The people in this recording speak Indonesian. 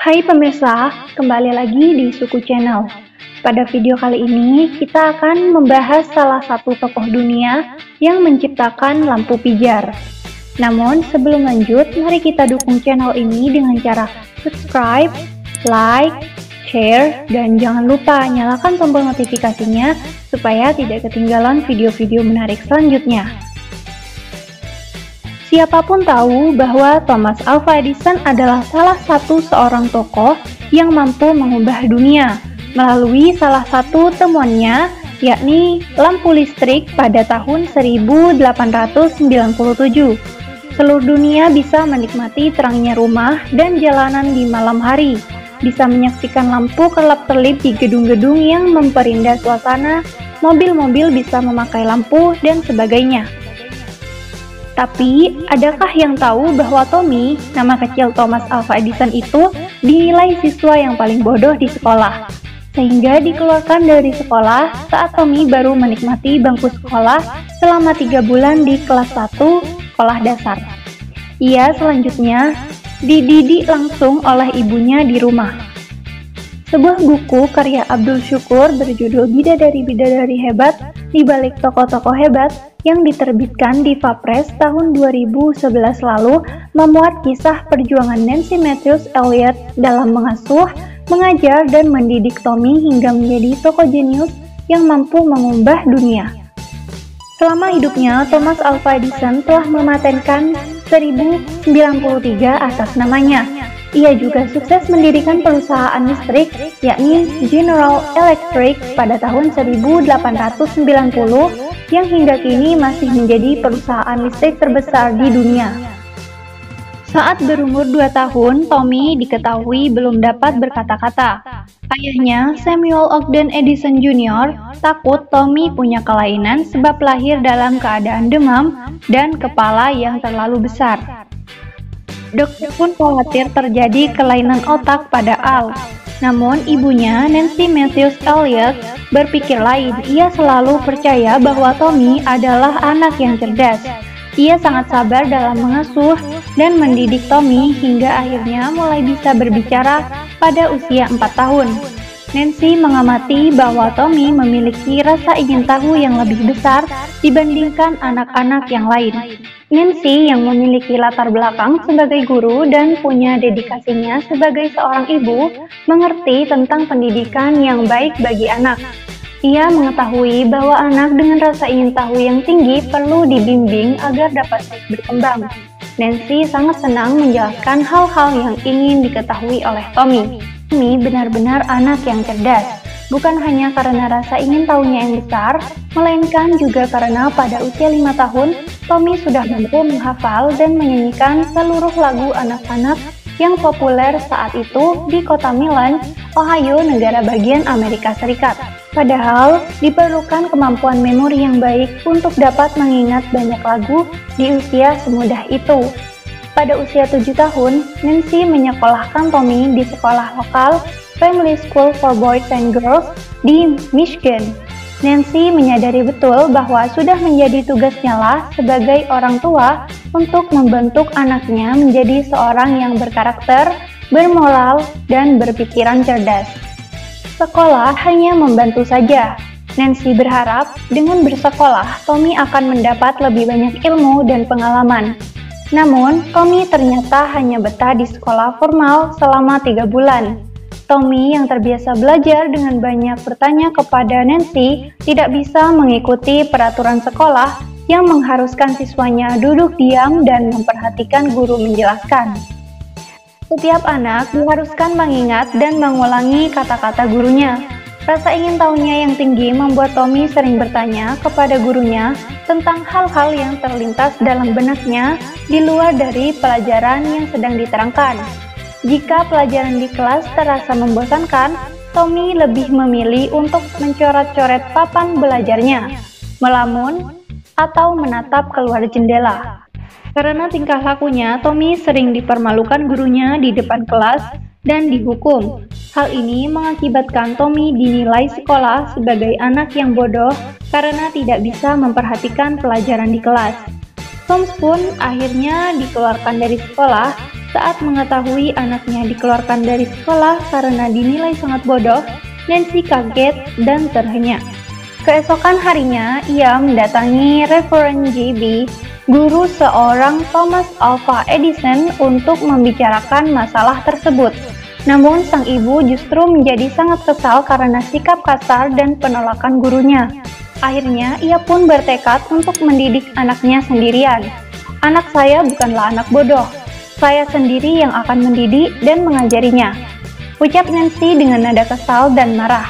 Hai pemirsa, kembali lagi di Suku Channel. Pada video kali ini, kita akan membahas salah satu tokoh dunia yang menciptakan lampu pijar. Namun, sebelum lanjut, mari kita dukung channel ini dengan cara subscribe, like, share, dan jangan lupa nyalakan tombol notifikasinya supaya tidak ketinggalan video-video menarik selanjutnya. Siapapun tahu bahwa Thomas Alva Edison adalah salah satu seorang tokoh yang mampu mengubah dunia melalui salah satu temuannya, yakni lampu listrik pada tahun 1897. Seluruh dunia bisa menikmati terangnya rumah dan jalanan di malam hari, bisa menyaksikan lampu kelap-kelip di gedung-gedung yang memperindah suasana, mobil-mobil bisa memakai lampu, dan sebagainya. Tapi, adakah yang tahu bahwa Tommy, nama kecil Thomas Alva Edison itu, dinilai siswa yang paling bodoh di sekolah? Sehingga dikeluarkan dari sekolah saat Tommy baru menikmati bangku sekolah selama 3 bulan di kelas 1 sekolah dasar. Ia selanjutnya dididik langsung oleh ibunya di rumah. Sebuah buku karya Abdul Syukur berjudul Bidadari-Bidadari Hebat di Balik Tokoh-Tokoh Hebat yang diterbitkan di Vapres tahun 2011 lalu memuat kisah perjuangan Nancy Matthews Elliott dalam mengasuh, mengajar, dan mendidik Tommy hingga menjadi tokoh jenius yang mampu mengubah dunia. Selama hidupnya, Thomas Alva Edison telah mematenkan 1093 atas namanya. Ia juga sukses mendirikan perusahaan listrik, yakni General Electric pada tahun 1890 yang hingga kini masih menjadi perusahaan listrik terbesar di dunia. Saat berumur 2 tahun, Tommy diketahui belum dapat berkata-kata. Ayahnya, Samuel Ogden Edison Jr., takut Tommy punya kelainan sebab lahir dalam keadaan demam dan kepala yang terlalu besar. Dokter pun khawatir terjadi kelainan otak pada Al. Namun ibunya, Nancy Matthews Elliott, berpikir lain. Ia selalu percaya bahwa Tommy adalah anak yang cerdas. Ia sangat sabar dalam mengasuh dan mendidik Tommy hingga akhirnya mulai bisa berbicara pada usia 4 tahun. Nancy mengamati bahwa Tommy memiliki rasa ingin tahu yang lebih besar dibandingkan anak-anak yang lain. Nancy yang memiliki latar belakang sebagai guru dan punya dedikasinya sebagai seorang ibu, mengerti tentang pendidikan yang baik bagi anak. Ia mengetahui bahwa anak dengan rasa ingin tahu yang tinggi perlu dibimbing agar dapat berkembang. Nancy sangat senang menjelaskan hal-hal yang ingin diketahui oleh Tommy. Tommy benar-benar anak yang cerdas, bukan hanya karena rasa ingin tahunya yang besar, melainkan juga karena pada usia 5 tahun, Tommy sudah mampu menghafal dan menyanyikan seluruh lagu anak-anak yang populer saat itu di kota Milan, Ohio, negara bagian Amerika Serikat. Padahal, diperlukan kemampuan memori yang baik untuk dapat mengingat banyak lagu di usia semudah itu. Pada usia 7 tahun, Nancy menyekolahkan Tommy di sekolah lokal Family School for Boys and Girls di Michigan. Nancy menyadari betul bahwa sudah menjadi tugasnya lah sebagai orang tua untuk membentuk anaknya menjadi seorang yang berkarakter, bermoral, dan berpikiran cerdas. Sekolah hanya membantu saja. Nancy berharap dengan bersekolah, Tommy akan mendapat lebih banyak ilmu dan pengalaman. Namun, Tommy ternyata hanya betah di sekolah formal selama 3 bulan. Tommy yang terbiasa belajar dengan banyak bertanya kepada Nancy tidak bisa mengikuti peraturan sekolah yang mengharuskan siswanya duduk diam dan memperhatikan guru menjelaskan. Setiap anak diharuskan mengingat dan mengulangi kata-kata gurunya. Rasa ingin tahunya yang tinggi membuat Tommy sering bertanya kepada gurunya tentang hal-hal yang terlintas dalam benaknya di luar dari pelajaran yang sedang diterangkan. Jika pelajaran di kelas terasa membosankan, Tommy lebih memilih untuk mencoret-coret papan belajarnya, melamun, atau menatap keluar jendela. Karena tingkah lakunya, Tommy sering dipermalukan gurunya di depan kelas dan dihukum. Hal ini mengakibatkan Tommy dinilai sekolah sebagai anak yang bodoh karena tidak bisa memperhatikan pelajaran di kelas. Tom pun akhirnya dikeluarkan dari sekolah Saat mengetahui anaknya dikeluarkan dari sekolah karena dinilai sangat bodoh, Nancy kaget dan terhenyak. Keesokan harinya, ia mendatangi Reverend J.B., guru seorang Thomas Alva Edison, untuk membicarakan masalah tersebut. Namun sang ibu justru menjadi sangat kesal karena sikap kasar dan penolakan gurunya. Akhirnya, ia pun bertekad untuk mendidik anaknya sendirian. "Anak saya bukanlah anak bodoh. Saya sendiri yang akan mendidik dan mengajarinya," ucap Nancy dengan nada kesal dan marah.